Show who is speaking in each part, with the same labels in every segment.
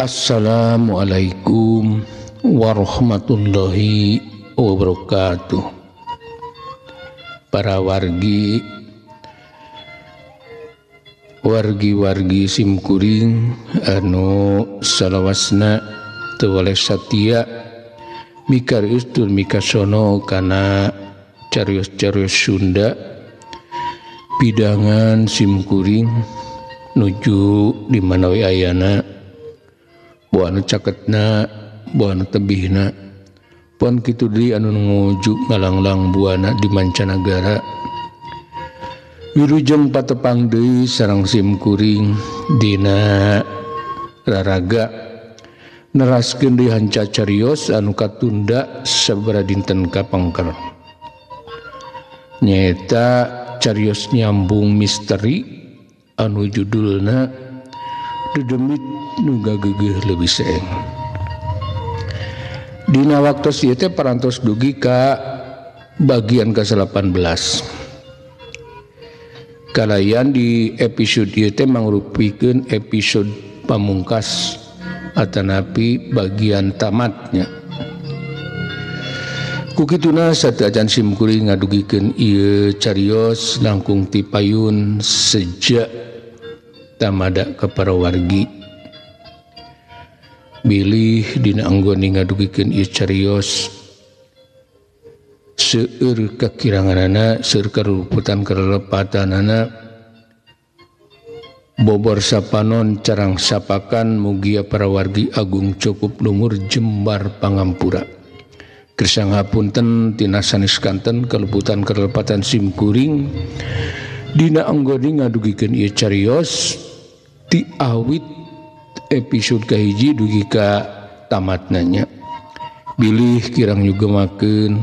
Speaker 1: Assalamualaikum warahmatullahi wabarakatuh. Para wargi simkuring anu salawasna teu waleh satia mikarios tur mikasono kana carios-carios Sunda pidangan simkuring nuju di mana we ayana buana caketna buana tebihna pon kitu deui anu nuju ngalanglang buana di mancanagara. Wilujeng patepang deui sareng simkuring dina raraga neraskeun deui hanca carios anu katunda sababaraha dinten kapengker. Nyaeta carios nyambung misteri anu judulna Dedemit nu gageugeuh leuwih seeng. Dina waktos ieu teh parantos dugi ka bagian ke-18. Kalayan di episode ieu teh mangrupikeun episode pamungkas atanapi bagian tamatnya. Kukituna sateacan simkuring ngadugikeun ieu carios langkung ti payun sejak tamada ka para wargi bilih dina anggone ngadugikeun ieu carios seueur kakiranganana seueur karuputan karelepatanana bobor sapanon carang sapakan mugia para wargi agung cukup lumur jembar pangampura. Keur ngapunten tina sanes kanten kaleputan karelepatan simkuring dina anggone ngadugikeun ieu carios ti awit episode kahiji dugi ka tamatnanya bilih kirang nyugemakeun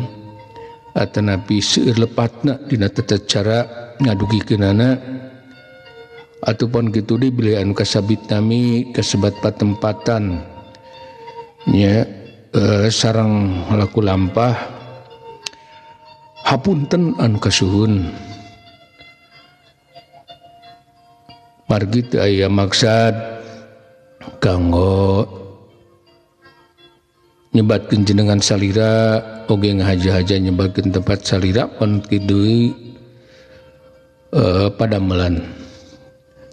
Speaker 1: atanapi seueur lepatna dina tata cara ngadugikeunana ataupun kitu deui bilih anu kasabit nami kasebat patempatan nya sareng laku lampah hapunten anu kasuhun. Margi teu aya maksad kanggo nyebatkeun jenengan salira oge ngahaja-haja nyebatkeun tempat salira pon kitu padamelan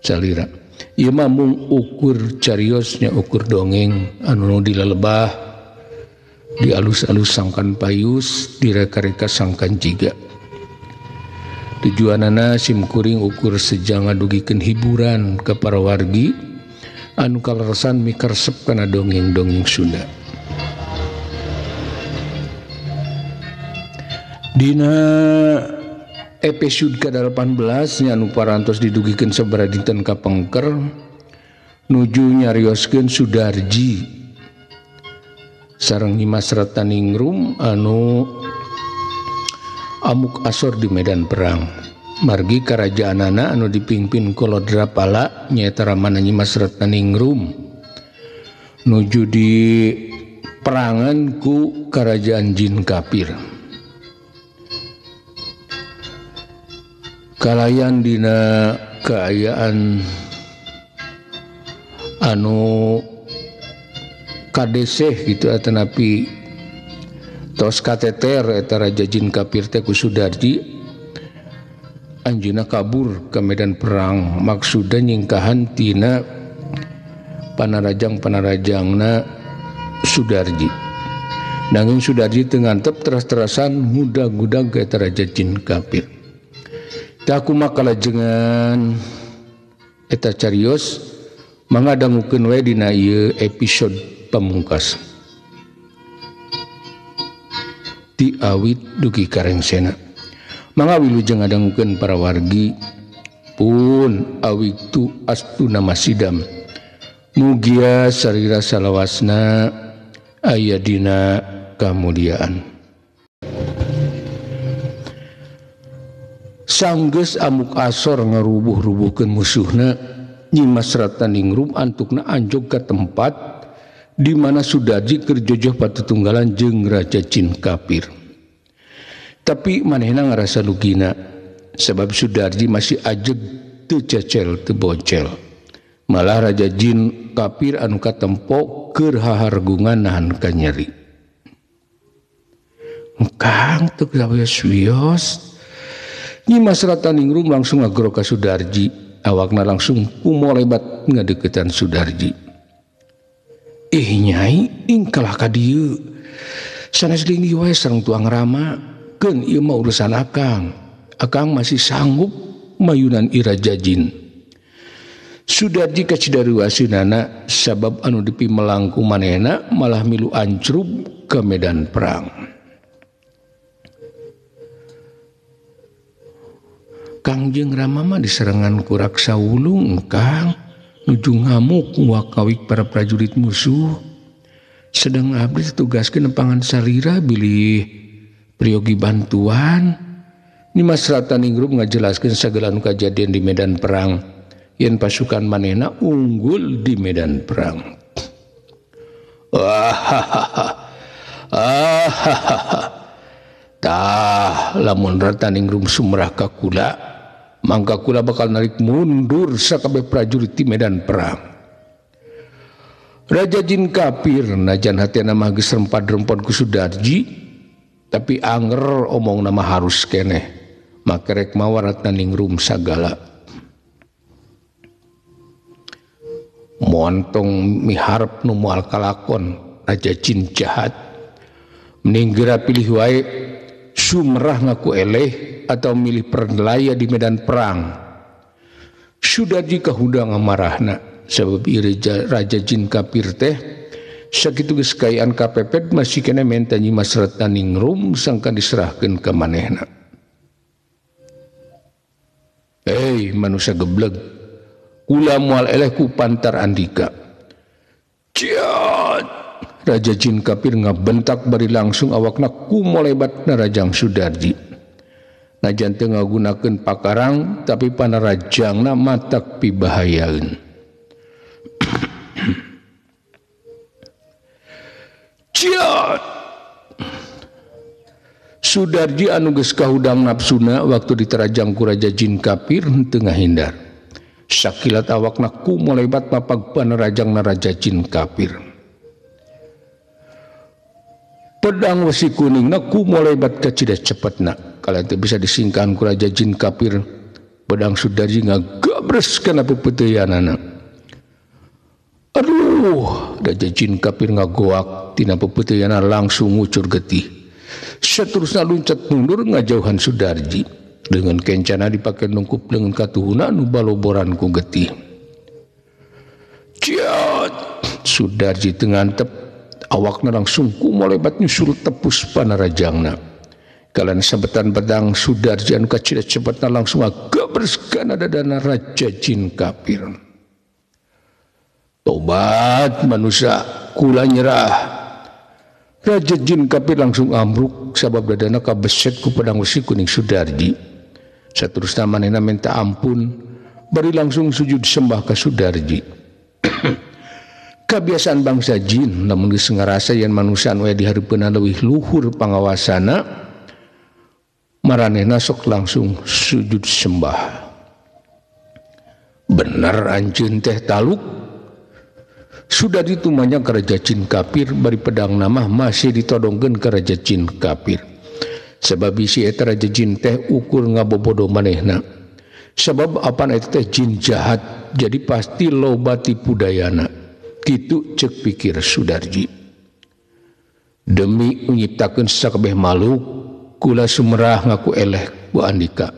Speaker 1: salira. Ieu mah mung ukur cariosnya ukur dongeng anu dilalebah dialus-alus sangkan payus direka-reka sangkan jiga. Tujuanana simkuring ukur sejang ngadugikeun hiburan ka para wargi anu kaleresan mikaresep kana dongeng-dongeng Sunda. Dina episode ke-18 nya anu parantos didugikeun sabaraha dinten kapengker nuju nyarioskeun Sudarji sareng Nyimas Ratnaningrum anu amuk asor di medan perang. Margi karajaanana anu dipimpin Kolodrapala nyaeta Ramana Nyimas Ratnaningrum nuju di perangan ku karajaan jin kapir. Kalayan dina kaayaan anu kadeseh gitu atanapi tos kateter eta raja jin kapir teh ku Sudarji anjeunna kabur ke medan perang maksudna nyingkahan tina panarajang-panarajangna Sudarji. Nanging Sudarji teu ngantep teras-terasan ngudag-ngudag ka eta raja jin kapir. Tah kumaha kalajengan eta carios mangga dangukeun we dina ieu episode pamungkas. Ti awit dugi karengsena mangga wilujeng ngadangukeun para wargi pun awitu astuna masidam mugia sarira salawasna aya dina kamuliaan. Sanggeus amuk asor ngarubuh-rubuhkeun musuhna Nyimas Ratnaningrum antukna anjog ka tempat di mana Sudarji keur jojoh patutunggalan jeung raja jin kapir. Tapi manehna ngarasa lugina sebab Sudarji masih ajeg teu cecel teu bocel. Malah raja jin kafir anu katempo keur hahargungan nahan ka nyeri. Kang teu wios. Nyi Mas Rataningrum langsung ngagro ka Sudarji, awakna langsung kumolebat ngadeukeutan Sudarji. Nyai ingkalah ka dieu. Sanes linggi wae sareng tuang rama, keun ieu mah urusan akang. Akang masih sanggup mayunan iraja jin. Sudarji kacidaruasunana sabab anu dipimelang ku manehna malah milu ancrub ke medan perang. Kangjeng Rama mah diserangan ku raksa wulung Kang, nuju ngamuk nguak-awik para prajurit musuh. Sedang abdi ditugaskeun nempangan salira bilih priogi bantuan. Nyi Mas Rataningrum ngajelaskeun sagala anu kajadian di medan perang yen pasukan manehna unggul di medan perang. Tah lamun Rataningrum sumrah ka kula, mangka kula bakal narik mundur sakabeh prajurit di medan perang. Raja jin kafir najan hatena mah geus rempad-rempad ku Sudarji, tapi anger omong nama harus keneh, maka rek mawa Rataningrum sagala. Montong miharep nu moal kalakon raja jin jahat, mending geura pilih wae sumrah ngaku eleh atau milih perlaya di medan perang. Sudarji kahudang amarahna sabab raja jin kafir teh sakitu geus kayaan kapepet masih kena menta Nyi Mas Rataningrum sangka diserahkeun ka manehna. Manusia gebleg, kula moal eleh ku Pantar Andika. Ciat! Raja jin kafir ngabentak bari langsung awakna kumolebatna Rajang Sudarji. Najan teu ngagunakeun pakarang tapi panarajangna matak pibahayaeun. Ciat! Sudarji anu geus kahudang nafsuna waktu diterajang ku raja jin kafir henteu ngahindar. Sakilat awakna kumolebat mapag panarajangna raja jin kafir. Pedang wesi kuningna kumolebat ka cida cepetna. Kalian teu bisa disingkahan ku raja jin kafir. Pedang Sudarji ngagabres kana pepeuteyanana. Aduh, raja jin kafir ngagoak tina pepeuteuyana langsung ngucur getih. Saterusna luncat mundur ngajauhan Sudarji. Dengan kencana dipake nungkup dengan katuhuna nu baloboran ku getih. Ciat! Sudarji teu ngantep, awakna langsung kumolebat nyusul tepus panarajangna. Kalian sabetan pedang Sudarji anu kacida cepetna langsung agabres kana dadana raja jin kafir. Tobat manusia, kula nyerah. Raja jin kafir langsung ambruk sabab dadana kabeset ku pedang besi kuning Sudarji. Saterusna manehna minta ampun bari langsung sujud sembah ka Sudarji. Kebiasaan bangsa jin lamun geus ngarasa yen manusia anu aya di hareupeunna leuwih luhur pangawasana, maranehna sok langsung sujud sembah. Bener anjeun teh taluk. Sudah ditumanya ke raja jin kafir bari pedang nama masih ditodongkeun ke raja jin kafir. Sebab isi eta raja jin teh ukur ngabobodo manehna. Sebab apa eta teh jin jahat, jadi pasti loba tipu dayana. Kitu cek pikir Sudarji. Demi nyiptakeun sakabeh makhluk, kula sumerah ngaku eleh Bu Andika.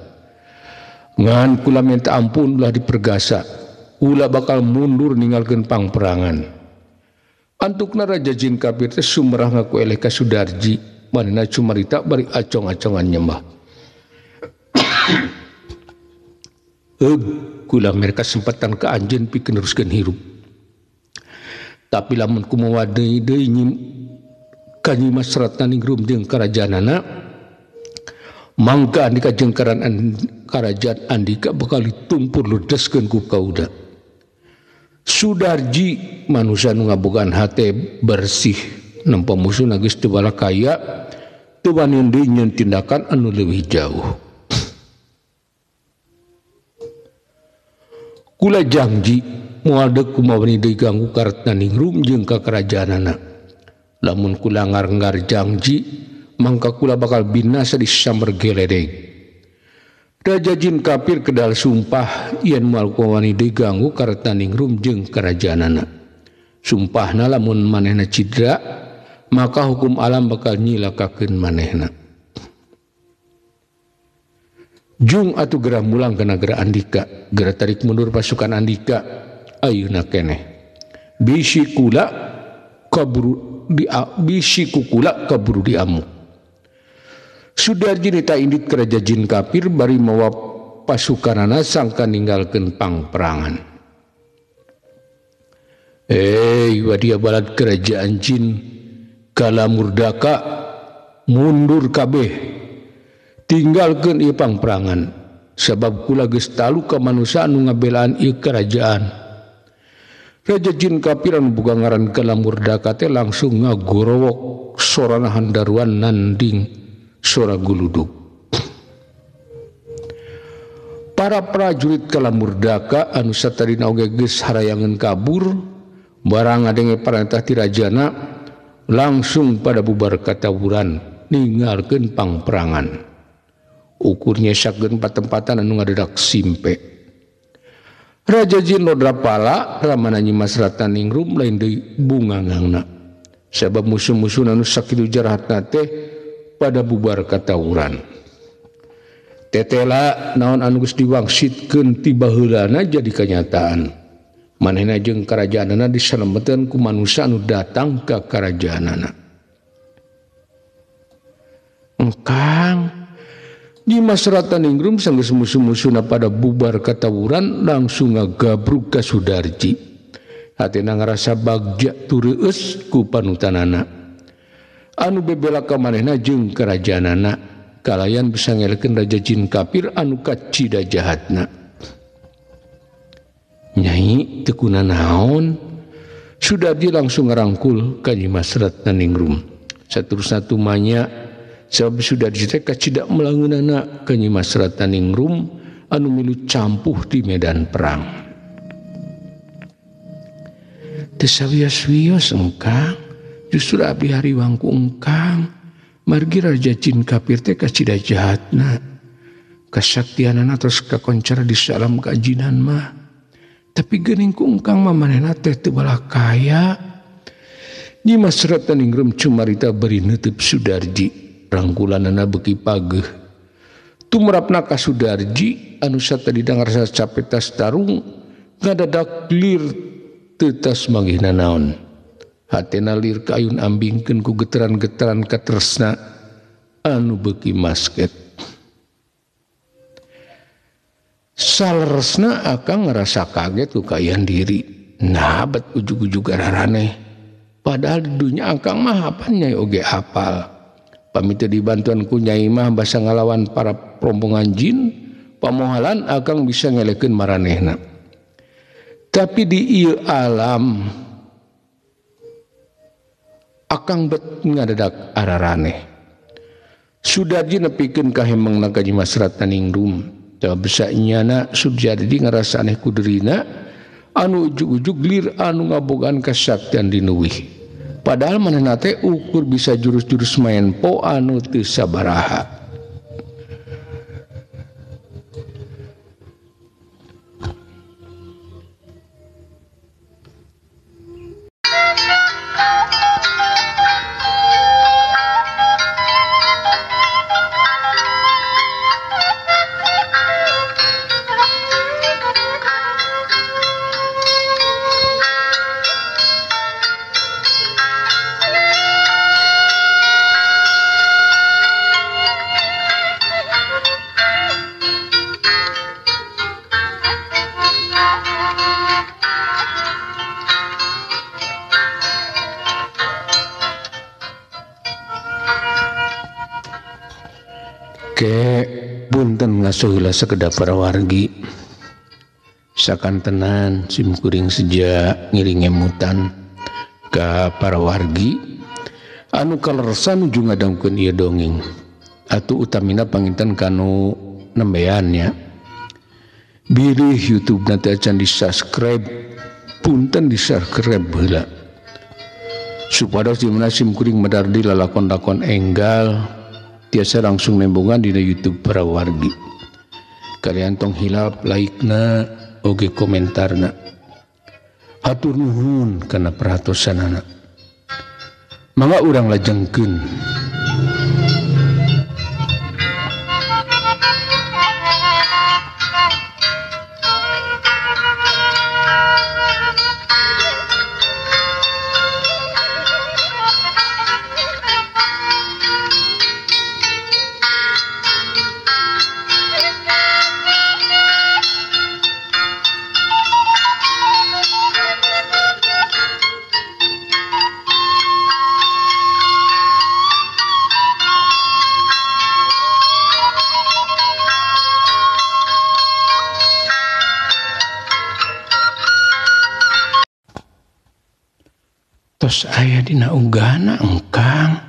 Speaker 1: Ngan kula minta ampun ulah dipergasa. Ulah bakal mundur ninggalkeun pangperangan. Antukna raja jin kafir teh sumerah ngaku eleh ka Sudarji. Manehna cumarita bari acong-acongan nyembah. Kula mereka sempatan ke anjeun pikeun neruskeun hirup. Tapi lamun kumaha deui ka Nyi Mas Rataningrum jeung karajaanana, mangka Andika jeung karajaan Andika bakal ditumpur ludeskeun ku kauda. Sudarji manusia nu ngabogaan hate bersih nempo musuhna geus teu balakaya, teu wani deui nyeun tindakan anu leuwih jauh. Kula janji moal deuk kumaha diganggu karetna ningrum jeung ka kerajaanana. Lamun kula ngarenggar janji mangka kula bakal binasa di samber geledeg. Raja jin kafir kedal sumpah yen moal kumaha diganggu karetna ningrum jeung kerajaanana. Sumpahna lamun manehna cidra maka hukum alam bakal nyilakakeun manehna. Jung atuh gerah mulang ke negara Andika, gerah tarik mundur pasukan Andika, ayeuna keneh. Bisi kukula kaburu diamuk. Sudarji nita indit keraja jin kafir bari mawa pasukanana sangka ninggalkeun pangperangan. Wadia balad kerajaan jin kala murdaka mundur kabeh. Tinggalkeun ieu pangperangan sabab kula geus talu ka manusia anu ngabelaan ieu kerajaan. Raja jin kafir anu boga ngaran kala murdaka teh langsung ngagorowok sorana handaruan nanding sora guludug. Para prajurit kala murdaka anu satadina oge geus harayangeun kabur barang ngadenge parentah ti rajana langsung pada bubar katawuran ninggalkeun pangperangan. Ukurnya syakeun patempatan anu ngadedak simpe. Raja jin Lodrapala ramana nyimas ratna ningrum lain deui bungangangna. Sabab musuh-musuh anu sakitu jaratna teh pada bubar katawuran. Tetela naon anu geus diwangsitkeun ti baheulana jadi kenyataan. Manehna jeung karajaanana disalembeteun ku manusia anu datang ka karajaanana. Engkang nyimas ratna ningrum sanggeus musuh-musuhna pada bubar katawuran langsung ngagabrug ka Sudarji. Hatena ngarasa bagja tureueus ku panutanana. Anu bebela ka manehna jeung karajaanana kalayan bisa ngelekeun raja jin kafir anu kacida jahatna. Nyai teu kunaon Sudarji langsung ngarangkul ka nyimas ratna ningrum. Saterusna tumanya sabab Sudarji teh kacida melangeunana ka nyimas ratna ningrum anu milu campuh di medan perang. Teu sawios-wios engkang, justru abdi hariwangku engkang margi raja jin kafir teh kacida jahatna. Kasaktianana terus kakoncara di salam kaajinan mah. Tapi geuning ku engkang mah manehna teh teu balah kaya. Nyimas ratna ningrum cumarita bari neuteub Sudarji. Rangkulanana beuki pageuh. Tumrapna ka Sudarji anu satadina ngarasa capek tas tarung ngadadak lir teu tas manggihna naon. Hatena lir kaayun ambingkeun ku getaran-getaran katresna anu beuki masket. Saleresna akang ngerasa kaget ku kaayaan diri. Nah bet ujug-ujug araraneh. Padahal di dunya akang mah apaan nyai oge hafal. Pamita dibantuan ku nyai mah basa ngalawan para rombongan jin, pamohalan akang bisa ngelekeun maranehna. Tapi di ieu alam akang bet ngadadak araraneh. Sudarji nepikeun ka hemengna ka nyimas ratna ningrum. Da besa nyana Sudarji ngarasa aneh ku deurina anu ujug-ujug lir anu ngabogaan kasaktian dinuwih. Padahal manehna teh ukur bisa jurus-jurus main po anu teu sabaraha. Ke punten ngasuhula sakedah para wargi sakantenan simkuring seja ngiring emutan ka para wargi anu kalersan nuju ngadangkeun ieu dongeng atuh utamina panginten kanu nembeannya bilih YouTube nanti acan di subscribe punten di subscribe heula supados dimana simkuring medardi lalakon-lakon enggal tiasa langsung nembongan di YouTube para wargi kalian tong hilap like na oge komentarna hatur nuhun kana perhatosanana mangga urang lajengkeun tos aya dina unggahna engkang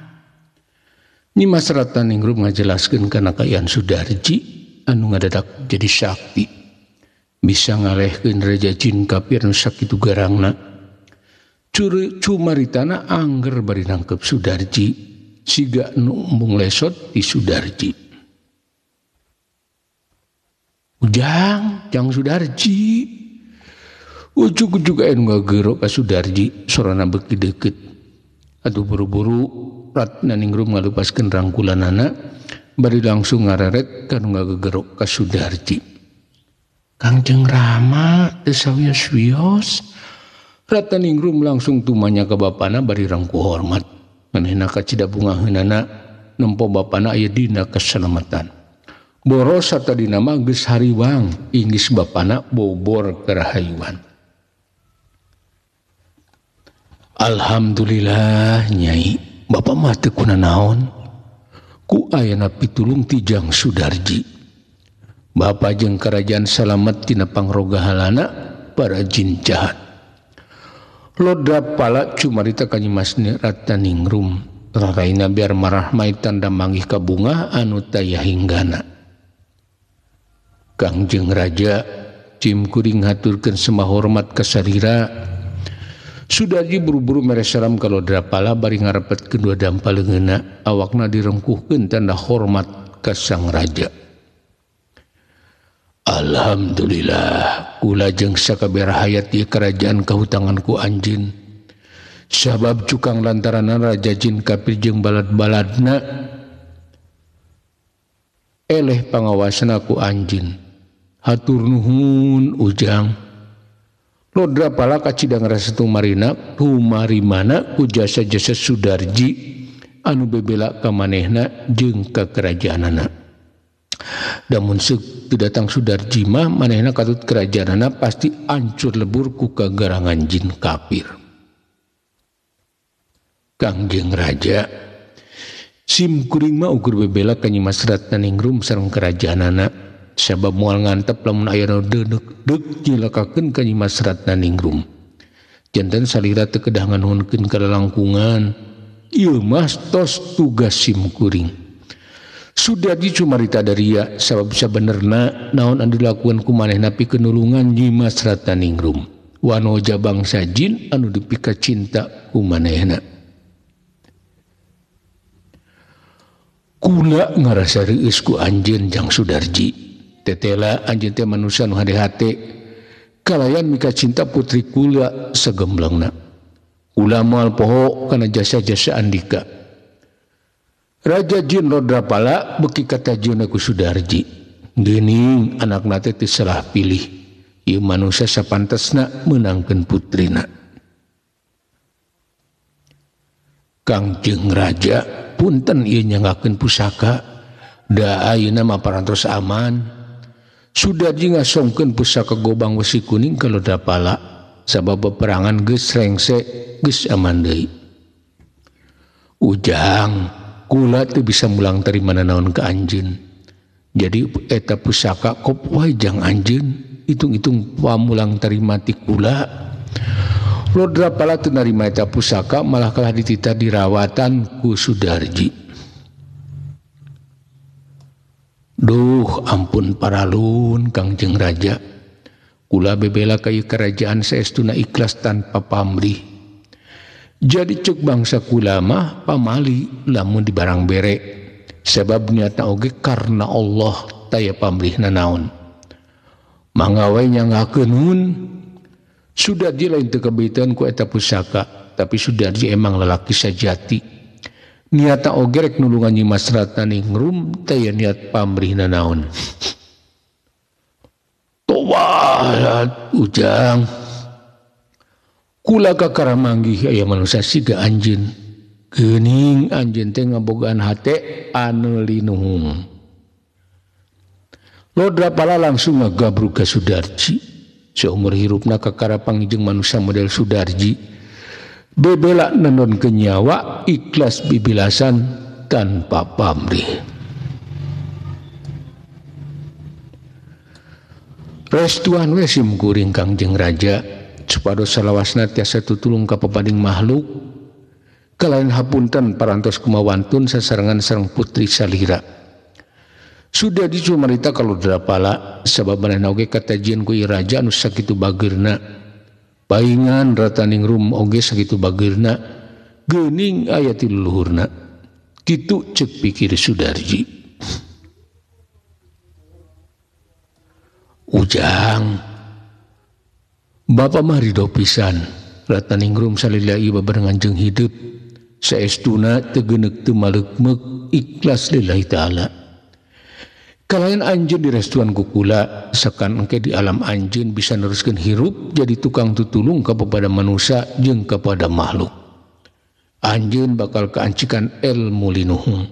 Speaker 1: Nyimas Ratnaningrum ngajelaskeun kana Kayaan Sudarji anu ngadadak jadi sakti bisa ngalehkeun Raja Jin Kapir nu sakitu garangna cumaritana angger bari nangkep Sudarji siga nu embung lesot di Sudarji Jang Sudarji ujug-ujug aya nu ngageurok ka Sudarji sorana beuki deukeut atuh buru-buru Ratnaningrum ngalupaskeun rangkulanana bari langsung ngareret kana ngagegerok ka Sudarji Kangjeng Rama teu sawios-wios Ratnaningrum langsung tumanya ka bapana bari rangku hormat manehna kacidabungaheunana nempo bapana aya dina kasalamatan boros satadina mah geus hariwang inggis bapana bobor karahayuan Alhamdulillah Nyai Bapak mah teu kunaon ku ayana pitulung tijang Sudarji Bapak jeung kerajaan salamet tina pangrogahalana para jin jahat lodra pala cumarita ka Nyimas Ratnaningrum raraina biar marah maitan da manggih ka bunga anu taya hinggana Kangjeng Raja cimkuring haturkeun sembah hormat ka sarira Sudarji buru-buru mere salam ka lodra pala bari ngarepet kedua dampaleungeunna awakna direngkuhkeun tanda hormat ka sang raja Alhamdulillah kula jeung sakabehar hayat ieu kerajaan kahutangan ku anjeun sabab cukang lantaran Raja Jin Kapir jeung balad-baladna eleh pangawasna ku anjeun hatur nuhun ujang lodra pala kacidang rasa tumarina tumarimana ku jasa-jasa Sudarji anu bebela ka manehna jeung ka kerajaanana damun teu datang Sudarji mah manehna katut kerajaanana pasti hancur lebur ku kagarangan jin kapir Kangjeng Raja simkuring mah ukur bebela ka Nyimas Ratnaningrum sareng kerajaanana sabab moal ngantep lamun aya nu deuk nyilakakeun ka Nyimas Ratnaningrum janten salira teu kedah nganuhunkeun ka lalangkungan ieu mah tos tugas simkuring Sudarji cumarita daria sabab sabenerna naon anu dilakukeun ku manehna pikeun nulungan Nyimas Ratnaningrum wanoja bangsa jin anu dipika cinta ku manehna kula ngarasa reueus ku anjeun jang Sudarji tetela anjeun teh manusia nu hade-hate kalayan mika cinta putri kula sagemblengna kula moal poho kana jasa-jasa andika Raja Jin lodra pala beuki katajeunna ku Sudarji geuning anakna teh teu salah pilih ieu manusia sapantesna meunangkeun putrina Kangjeng Raja punten ieu nyangakeun pusaka da ayeuna mah parantos aman Sudarji ngasongkeun pusaka gobang wesi kuning ka lodra pala sabab peperangan geus rengse geus aman deui ujang kula teu bisa mulang tarima nanaon ka anjeun jadi eta pusaka kop wae jang anjeun hitung-hitung pamulang tarima ti kula lodra pala teu narima eta pusaka malah kalah dititah dirawatan ku Sudarji duh ampun paralun Kangjeng Raja Kula bebela kayu kerajaan saestuna ikhlas tanpa pamrih. Jadi cek bangsa kula mah pamali lamun di barang bere. Sebab niatna oge karena Allah taya pamrihna naon. Mangawai nyangakeun Sudarji lain teu kabeuteun ku eta pusaka, tapi Sudarji emang lalaki sajati. Niatna oge rek nulungan Nyimas Ratna Ningrum taya niat pamrihna naon. Towalat ujang kula kakara manggih aya manusia siga anjeun. Geuning anjeun teh ngabogaan hate anu linuhung. Lodra pala langsung ngagabrug ka Sudarji. Seumur hirupna kakara pangijeng manusia model Sudarji. Bebela nenon kenyawa ikhlas bibilasan tanpa pamrih. Restuan we simkuring Kangjeng Raja supados salawasna tiasa tutulung ka pepading makhluk. Kalain hapunten parantos kumawantun sasarengan sareng putri salira. Sudah dicumarita kalau drapala sabab manehna oge katajian ku raja anu sakitu bageurna. Paingan Ratna Ningrum oge sakitu bageurna. Geuning aya ti leluhurna. Kitu cek pikir Sudarji. Ujang Bapa mah ridho pisan Ratna Ningrum salilai babarengan jeung hidup saestuna teu geuneuk teu maleukmeuk ikhlas lillahi taala. Kalayan anjeun direstuan ku kula sakan engke di alam anjeun bisa neruskeun hirup jadi tukang tutulung kepada manusia jeung kepada makhluk. Anjeun bakal kaancikan ilmu linuhung.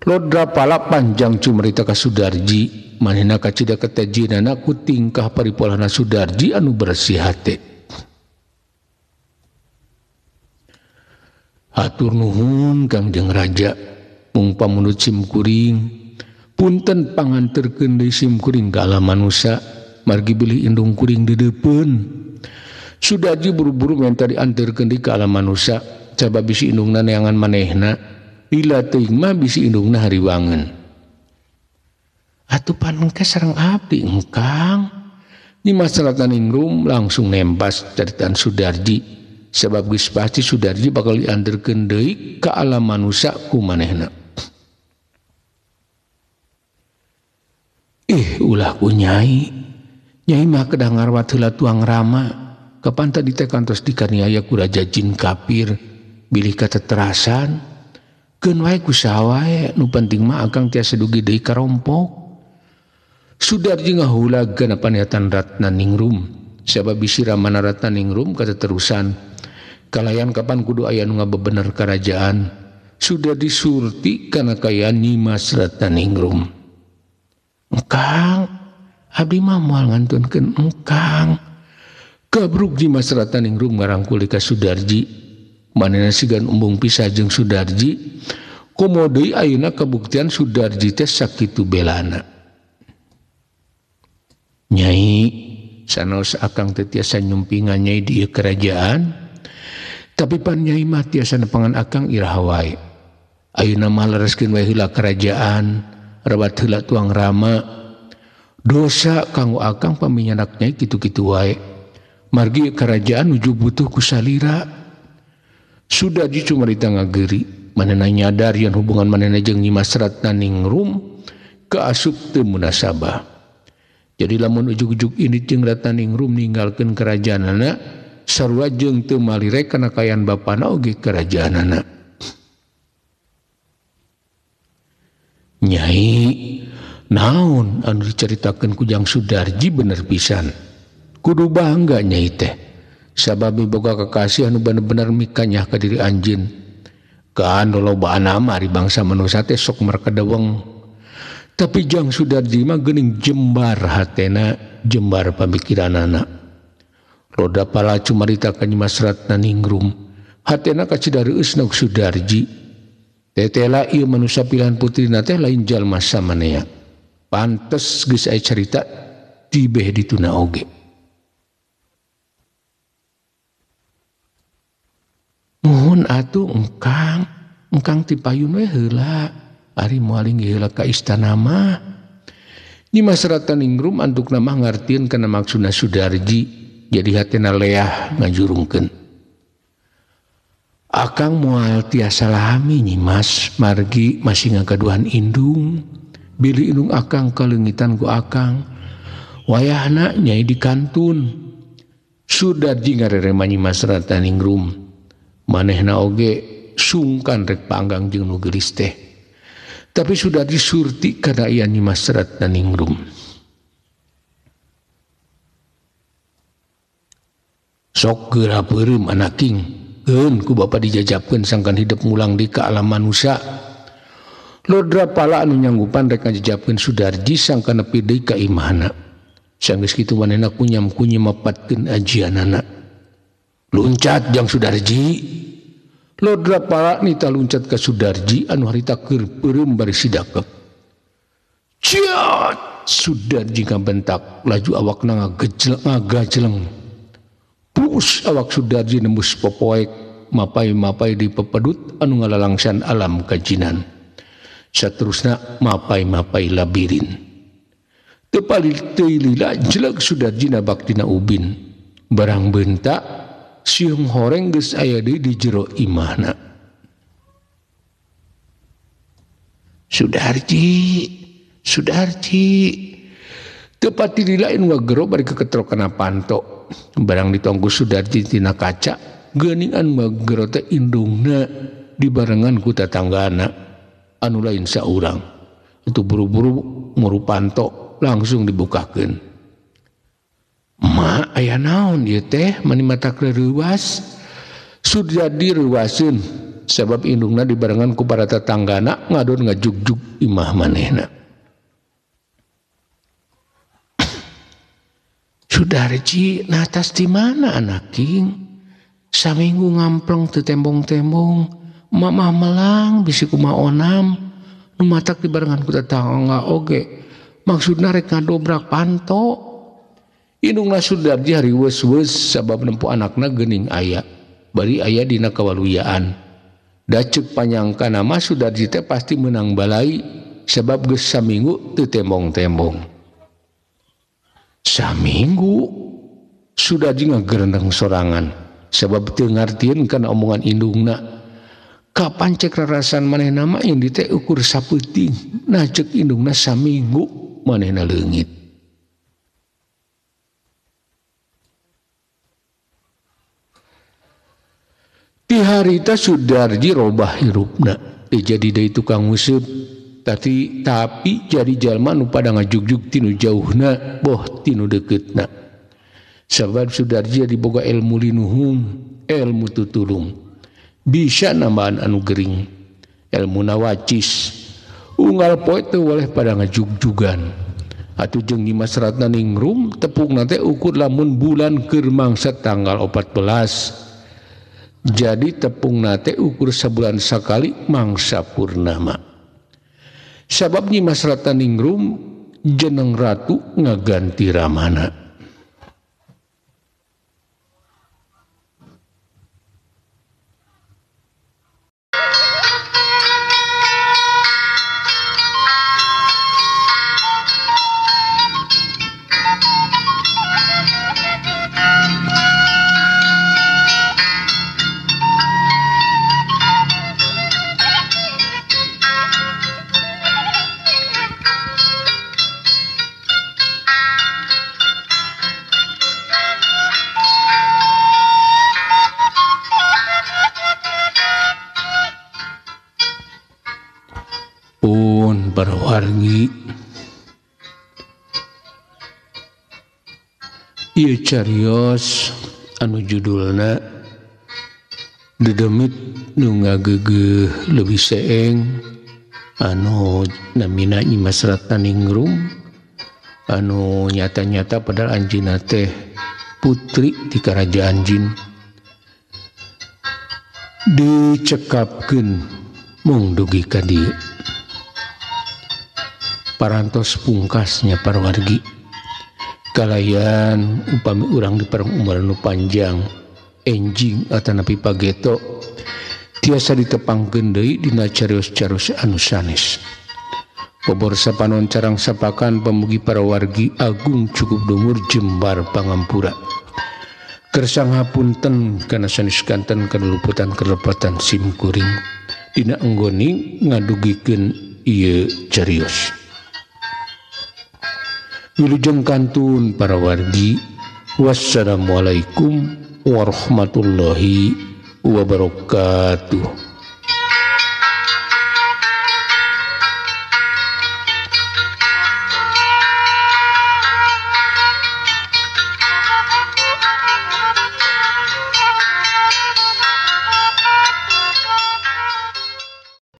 Speaker 1: Lodra pala panjang cumarita ka Sudarji manehna kacida katajianana ku tingkah paripolana Sudarji anu bersih hate. Hatur nuhun Kangjeng Raja mung pamunut simkuring punten panganterkeun deui simkuring ka alam manusia margi bilih indung kuring dideupeun. Sudarji buru-buru minta dianterkeun deui ka alam manusia sabab bisi indungna neangan manehna ila teuing mah bisi indungna hariwangeun. Atuh panengke sareng abdi engkang. Nyimas Ratna Ningrum langsung nempas caritaan Sudarji sebab geus pasti Sudarji bakal dianterkeun deui ka alam manusia ku manehna. Ulah ku nyai mah kedah ngarwat heula tuang rama kapan tadi teh kantos dikarniaya ku raja jin kafir bilih kateterasan keun wae kusaha wae nu penting mah akang tiasa dugi deui karompok. Sudarji ngahulag kana paniatan Ratna Ningrum sabab bisi ramana Ratna Ningrum kateterusan kalayan kapan kudu aya nu ngabebener karajaan sudah disurti kana kayaan Nyimas Ratna Ningrum. Engkang abdi mah moal ngantunkeun engkang. Gabrug Nyimas Ratna Ningrum ngarangkul ka Sudarji. Manehna sigan umbung pisah jeung Sudarji. Komo deui ayeuna kabuktian Sudarji teh sakitu belana. Nyai sanaos akang teh tiasa nyumpingan nyai di kerajaan. Tapi pan nyai mah tiasa nepangan akang iraha wae. Ayeuna mah lereskeun wae heula kerajaan. Rawat heula tuang rama dosa kanggo akang paminyanak nyai kitu-kitu wae margi kerajaan nuju butuh ku salira. Sudah dicumarita ngageuri manehna nyadar yen hubungan manehna jeung Nyimas Ratna Ningrum kaasup teu munasabah. Jadi lamun ujug-ujug ini jeung Ratna Ningrum ninggalkeun kerajaanana sarua jeung teu malirek kana kayaan bapana oge kerajaanana. Nyai naon anu diceritakeun ku Jang Sudarji bener pisan. Kudu bangga nyai teh sabab boga kakasih anu bener-bener mikanyah ka diri anjeun. Kan lolobaan ari bangsa manusia teh sok markadaweng. Tapi Jang Sudarji mah geuning jembar hatena, jembar pamikiranana. Roda pala cumarita ka Nyimas Ratna Ningrum. Hatena kacidareueusna ku Sudarji. Tetela ieu manusia pilihan putrina teh lain jalma samanea. Pantes geus aya carita tibeh dituna oge. Nuhun atuh engkang ti payun we heula. Ari moal inggih heula ka istana mah. Nyimasratan ningrum antuk nama ngartieun kana maksudna Sudarji jadi hatena leah ngajurungkeun. Akang moal tiasa lahami Nyimas margi masih ngagaduhan indung. Bili indung akang kalengitan ku akang. Wayahna nyai di kantun. Sudarji ngarerema Nyimasratan ningrum. Manehna oge sungkan rek panggang jeung nu geulis teh. Tapi sudah disurti kada aya Nyimasratan ningrum. Sok geura peureum anaking. Keun ku bapa dijajabkeun sangkan hidup mulang di ka alam manusia. Lodra pala anu nyanggupan rek ngajajabkeun Sudarji sangkan nepi deui ka imahna. Sanggeus kitu manehna kunyam mapatkeun ajianana. Luncat jang Sudarji. Lodra pala nita luncat ka Sudarji anu harita keur peureum bari sidakep. Ciat! Sudarji ngabentak laju awakna ngagajleng. Pus awak Sudarji nembus popoek mapai-mapai di pepedut anu ngalalangsan alam kajinan. Saterusna mapai-mapai labirin. Tepali teilila jelag Sudarji na baktina ubin. Barang bentak siung horeng geus aya deui di jero imahna. Sudarji tepati dilain ngagero bari keketrokana panto. Barang ditonggu Sudarji tina kaca geuningan magero teh indungna dibarengan ku tatanggana anu lain saurang. Itu buru-buru nguru panto langsung dibukakeun. Ma aya naon ieu teh mani matak reuwas? Sudarji reuwaseun sabab indungna dibarengan ku para tatanggana ngadon ngajugjug imah manehna. Sudarji natas di mana anaking? Saminggu ngampleng teu tembong-tembong, mamah melang bisi kumaha onam, nu matak dibarengan ku tetangga oge. Maksudna rek ngadobrak panto. Indungna Sudarji hari weus-weus sabab nempo anakna geuning aya. Bari aya dina kawaluyaan. Da ceuk panyangkana mah Sudarji teh pasti meunang balai sabab geus saminggu teu tembong-tembong. Saminggu Sudarji ngagerendeng sorangan sabab teu ngartieun kana omongan indungna. Kapan cek rarasan manehna mah indi teh ukur sapeuting. Nah cek indungna saminggu manehna leungit. Ti harita Sudarji robah hirupna. Jadi deui tukang nguseup. Tapi jadi jalma nu pada ngajugjug tinu jauhna boh tinu dekeutna. Sabab Sudarji diboga ilmu linuhung, ilmu tutulung. Bisa nambahan anu gering, ilmu nawacis. Unggal poe teu waleh pada ngajugjugan. Atuh jeung Nyimasratan ningrum tepungna teh ukur lamun bulan keur mangsa tanggal 14. Jadi tepungna teh ukur sabulan sakali mangsa purnama. Sabab Nyimasratan ningrum jeneng ratu ngaganti ramana. Para wargi ieu carios anu judulna Dedemit nu ngageugeuh leuwih seeng anu namina Nyimasratan ningrum anu nyata-nyata padahal anjeunna teh putri di Karajaan Jin dicekapkeun mung dugi ka dieu. Parantos pungkasnya para wargi kalayan upami urang dipareng umur nu panjang enjing atanapi pageto tiasa ditepangkeun deui dina carios-carios anu sanes. Pobor sapanon carang sapakan pemugi para wargi agung cukup dumur jembar pangampura. Kersang hapunten kana sanes kanten kaluputan kelepatan simkuring dina anggoni ngadugikeun ieu carios. Wilujeng kantun para wargi. Wassalamualaikum warahmatullahi wabarakatuh.